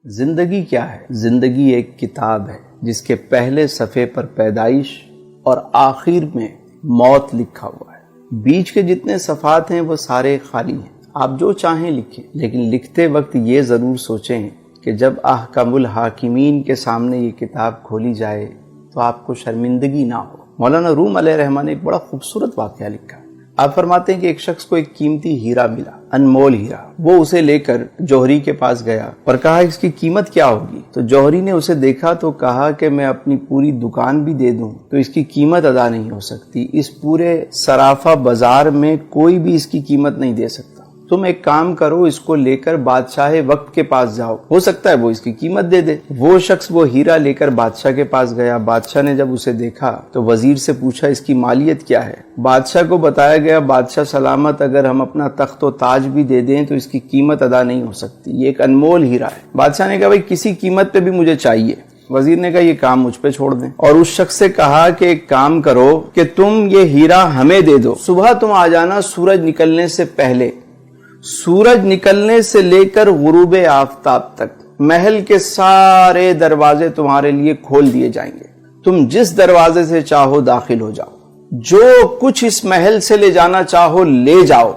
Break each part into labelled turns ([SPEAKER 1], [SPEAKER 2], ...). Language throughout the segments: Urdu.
[SPEAKER 1] زندگی کیا ہے؟ زندگی ایک کتاب ہے جس کے پہلے صفحے پر پیدائش اور آخر میں موت لکھا ہوا ہے۔ بیچ کے جتنے صفحات ہیں وہ سارے خالی ہیں، آپ جو چاہیں لکھیں، لیکن لکھتے وقت یہ ضرور سوچیں کہ جب احکم الحاکمین کے سامنے یہ کتاب کھولی جائے تو آپ کو شرمندگی نہ ہو۔ مولانا روم علیہ الرحمٰن نے ایک بڑا خوبصورت واقعہ لکھا۔ آپ فرماتے ہیں کہ ایک شخص کو ایک قیمتی ہیرا ملا، انمول ہیرا۔ وہ اسے لے کر جوہری کے پاس گیا اور کہا اس کی قیمت کیا ہوگی؟ تو جوہری نے اسے دیکھا تو کہا کہ میں اپنی پوری دکان بھی دے دوں تو اس کی قیمت ادا نہیں ہو سکتی، اس پورے سرافہ بازار میں کوئی بھی اس کی قیمت نہیں دے سکتا۔ تم ایک کام کرو، اس کو لے کر بادشاہ وقت کے پاس جاؤ، ہو سکتا ہے وہ اس کی قیمت دے دے۔ وہ شخص وہ ہیرا لے کر بادشاہ کے پاس گیا۔ بادشاہ نے جب اسے دیکھا تو وزیر سے پوچھا اس کی مالیت کیا ہے؟ بادشاہ کو بتایا گیا بادشاہ سلامت اگر ہم اپنا تخت و تاج بھی دے دیں تو اس کی قیمت ادا نہیں ہو سکتی، یہ ایک انمول ہیرا ہے۔ بادشاہ نے کہا بھائی کسی قیمت پہ بھی مجھے چاہیے۔ وزیر نے کہا یہ کام مجھ پہ چھوڑ دیں، اور اس شخص سے کہا کہ ایک کام کرو کہ تم یہ ہیرا ہمیں دے دو، صبح تم آ جانا سورج نکلنے سے پہلے، سورج نکلنے سے لے کر غروب آفتاب تک محل کے سارے دروازے تمہارے لیے کھول دیے جائیں گے، تم جس دروازے سے چاہو داخل ہو جاؤ، جو کچھ اس محل سے لے جانا چاہو لے جاؤ،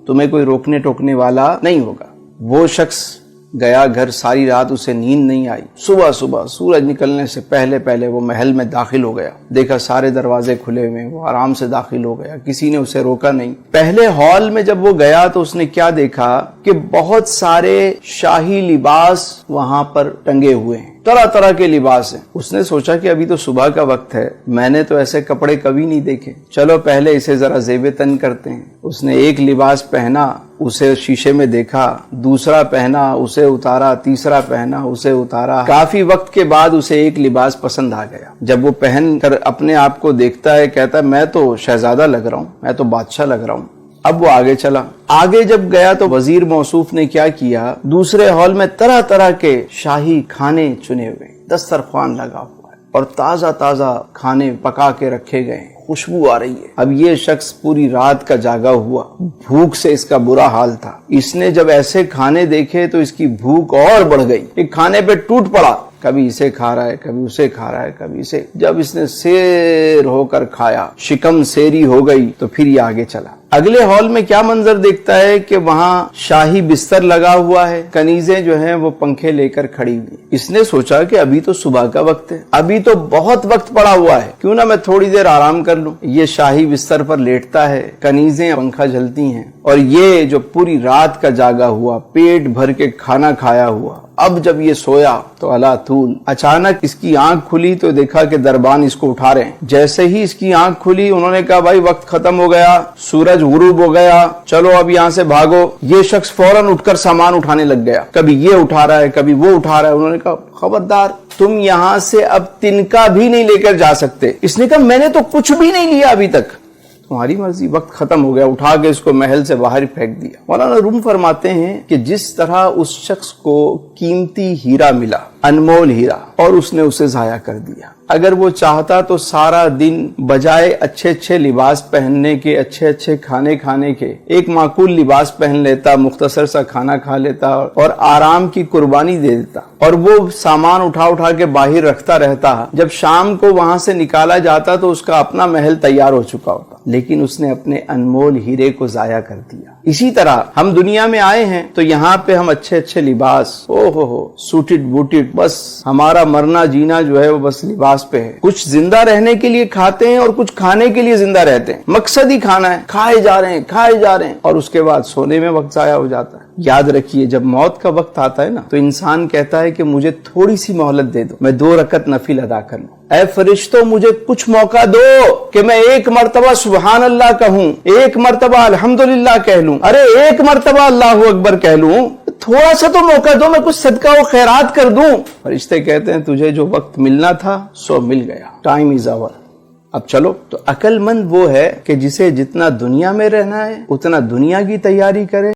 [SPEAKER 1] تمہیں کوئی روکنے ٹوکنے والا نہیں ہوگا۔ وہ شخص گیا گھر، ساری رات اسے نیند نہیں آئی۔ صبح سورج نکلنے سے پہلے وہ محل میں داخل ہو گیا، دیکھا سارے دروازے کھلے ہوئے، وہ آرام سے داخل ہو گیا، کسی نے اسے روکا نہیں۔ پہلے ہال میں جب وہ گیا تو اس نے کیا دیکھا کہ بہت سارے شاہی لباس وہاں پر ٹنگے ہوئے ہیں، طرح طرح کے لباس ہیں۔ اس نے سوچا کہ ابھی تو صبح کا وقت ہے، میں نے تو ایسے کپڑے کبھی نہیں دیکھے، چلو پہلے اسے ذرا زیب تن کرتے ہیں۔ اس نے ایک لباس پہنا، اسے شیشے میں دیکھا، دوسرا پہنا، اسے اتارا، تیسرا پہنا، اسے اتارا۔ کافی وقت کے بعد اسے ایک لباس پسند آ گیا۔ جب وہ پہن کر اپنے آپ کو دیکھتا ہے، کہتا ہے میں تو شہزادہ لگ رہا ہوں، میں تو بادشاہ لگ رہا ہوں۔ اب وہ آگے چلا، آگے جب گیا تو وزیر موصوف نے کیا کیا، دوسرے ہال میں طرح طرح کے شاہی کھانے چنے ہوئے، دسترخوان لگا ہوا ہے اور تازہ کھانے پکا کے رکھے گئے ہیں، خوشبو آ رہی ہے۔ اب یہ شخص پوری رات کا جاگا ہوا، بھوک سے اس کا برا حال تھا۔ اس نے جب ایسے کھانے دیکھے تو اس کی بھوک اور بڑھ گئی، ایک کھانے پہ ٹوٹ پڑا، کبھی اسے کھا رہا ہے، کبھی اسے کھا رہا ہے، کبھی اسے۔ جب اس نے سیر ہو کر کھایا، شکم سیری ہو گئی، تو پھر یہ آگے چلا۔ اگلے ہال میں کیا منظر دیکھتا ہے کہ وہاں شاہی بستر لگا ہوا ہے، کنیزیں جو ہیں وہ پنکھے لے کر کھڑی ہوئی۔ اس نے سوچا کہ ابھی تو صبح کا وقت ہے، ابھی تو بہت وقت پڑا ہوا ہے، کیوں نہ میں تھوڑی دیر آرام کر لوں۔ یہ شاہی بستر پر لیٹتا ہے، کنیزیں پنکھا جھلتی ہیں، اور یہ جو پوری رات کا جاگا ہوا، پیٹ بھر کے کھانا کھایا ہوا، اب جب یہ سویا تو اللہ طول اچانک اس کی آنکھ کھلی تو دیکھا کہ دربان اس کو اٹھا رہے ہیں۔ جیسے ہی اس کی آنکھ کھلی انہوں نے کہا بھائی وقت ختم ہو گیا، سورج غروب ہو گیا، چلو اب یہاں سے بھاگو۔ یہ شخص فوراً اٹھ کر سامان اٹھانے لگ گیا، کبھی یہ اٹھا رہا ہے، کبھی وہ اٹھا رہا ہے۔ انہوں نے کہا خبردار، تم یہاں سے اب تنکا بھی نہیں لے کر جا سکتے۔ اس نے کہا میں نے تو کچھ بھی نہیں لیا ابھی تک۔ تمہاری مرضی، وقت ختم ہو گیا۔ اٹھا کے اس کو محل سے باہر پھینک دیا۔ مولانا روم فرماتے ہیں کہ جس طرح اس شخص کو قیمتی ہیرا ملا، انمول ہیرا، اور اس نے اسے ضائع کر دیا۔ اگر وہ چاہتا تو سارا دن بجائے اچھے لباس پہننے کے، اچھے کھانے کھانے کے، ایک معقول لباس پہن لیتا، مختصر سا کھانا کھا لیتا اور آرام کی قربانی دے دیتا، اور وہ سامان اٹھا کے باہر رکھتا رہتا۔ جب شام کو وہاں سے نکالا جاتا تو اس کا اپنا محل تیار ہو چکا ہوتا، لیکن اس نے اپنے انمول ہیرے کو ضائع کر دیا۔ اسی طرح ہم دنیا میں آئے ہیں تو یہاں پہ ہم اچھے لباس، سوٹڈ بوٹڈ، بس ہمارا مرنا جینا جو ہے وہ بس لباس پہ ہے۔ کچھ زندہ رہنے کے لیے کھاتے ہیں اور کچھ کھانے کے لیے زندہ رہتے ہیں، مقصد ہی کھانا ہے، کھائے جا رہے ہیں، اور اس کے بعد سونے میں وقت ضائع ہو جاتا ہے۔ یاد رکھیے جب موت کا وقت آتا ہے نا تو انسان کہتا ہے کہ مجھے تھوڑی سی مہلت دے دو، میں 2 رکعت نفل ادا کر لوں۔ اے فرشتوں مجھے کچھ موقع دو کہ میں 1 مرتبہ سبحان اللہ کہوں، 1 مرتبہ الحمدللہ کہہ لوں، ارے 1 مرتبہ اللہ اکبر کہہ لوں، تھوڑا سا تو موقع دو، میں کچھ صدقہ و خیرات کر دوں۔ فرشتے کہتے ہیں تجھے جو وقت ملنا تھا سو مل گیا، ٹائم از اوور، اب چلو۔ تو عقل مند وہ ہے کہ جسے جتنا دنیا میں رہنا ہے اتنا دنیا کی تیاری کرے،